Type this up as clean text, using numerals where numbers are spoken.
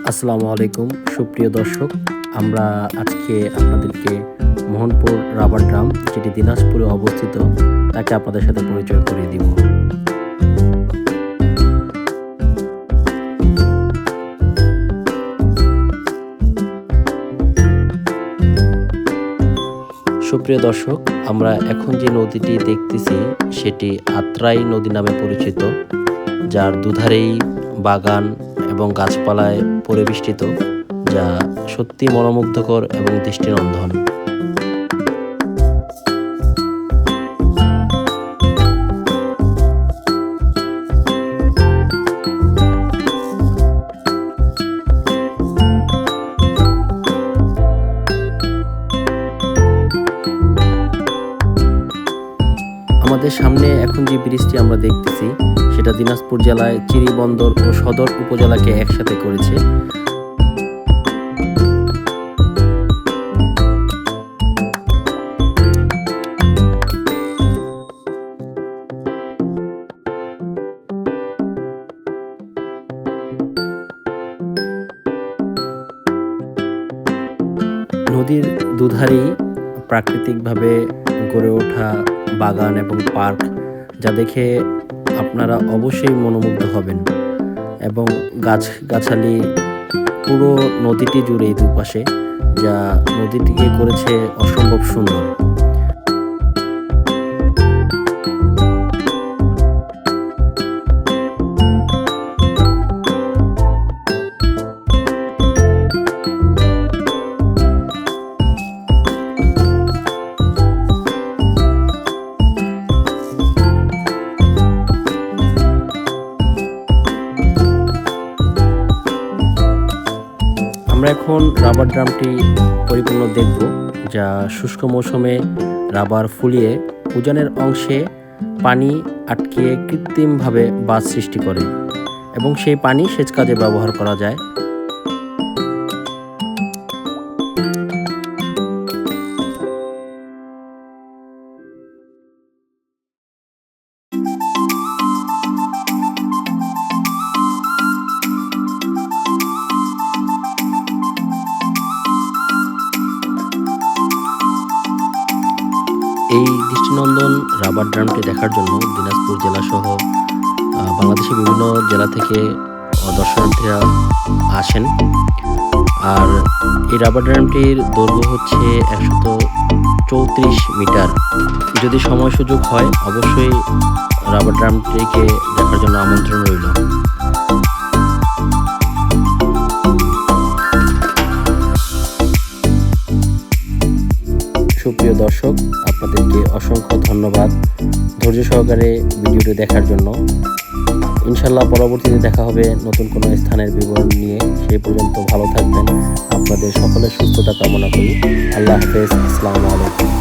আসসালামু আলাইকুম সুপ্রিয় দর্শক, আমরা আজকে আপনাদেরকে মোহনপুর রাবার ড্রাম, যেটি দিনাজপুরে অবস্থিত, তাকে আপনাদের সাথে পরিচয় করিয়ে দিব। সুপ্রিয় দর্শক, আমরা এখন যে নদীটি দেখতেছি সেটি আত্রাই নদী নামে পরিচিত, যার দুধারেই বাগান এবং গাছপালায় পরিবেষ্টিত, যা সত্যি মনোমুগ্ধকর এবং দৃষ্টিনন্দন। আমাদের সামনে এখন যে ব্রিজটি আমরা দেখতেছি সেটা দিনাজপুর জেলায় চিরিবন্দর ও সদর উপজেলাকে একসাথে করেছে। নদীর দুধারেই প্রাকৃতিকভাবে গড়ে ওঠা বাগান এবং পার্ক, যা দেখে আপনারা অবশ্যই মনোমুগ্ধ হবেন, এবং গাছগাছালি পুরো নদীটি জুড়েই দুপাশে, যা নদীটিকে করেছে অসম্ভব সুন্দর। আমরা এখন রাবার ড্রামটি পরিপূর্ণ দেখব, যা শুষ্ক মৌসুমে রাবার ফুলিয়ে উজানের অংশে পানি আটকিয়ে কৃত্রিমভাবে বাঁধ সৃষ্টি করে এবং সেই পানি সেচ কাজে ব্যবহার করা যায়। এই দৃষ্টিনন্দন রাবার ড্রামটি দেখার জন্য দিনাজপুর জেলা সহ বাংলাদেশের বিভিন্ন জেলা থেকে দর্শনার্থীরা আসেন। আর এই রাবার ড্রামটির দৈর্ঘ্য হচ্ছে 134 মিটার। যদি সময় সুযোগ হয় অবশ্যই রাবার ড্রামটিকে দেখার জন্য আমন্ত্রণ রইল। সুপ্রিয় দর্শক, আপনাদেরকে অসংখ্য ধন্যবাদ ধৈর্য সহকারে ভিডিওটি দেখার জন্য। ইনশাল্লাহ পরবর্তীতে দেখা হবে নতুন কোনো স্থানের বিবরণ নিয়ে। সেই পর্যন্ত ভালো থাকবেন। আপনাদের সকলের সুস্থতা কামনা করি। আল্লাহ হাফেজ। আসসালামু আলাইকুম।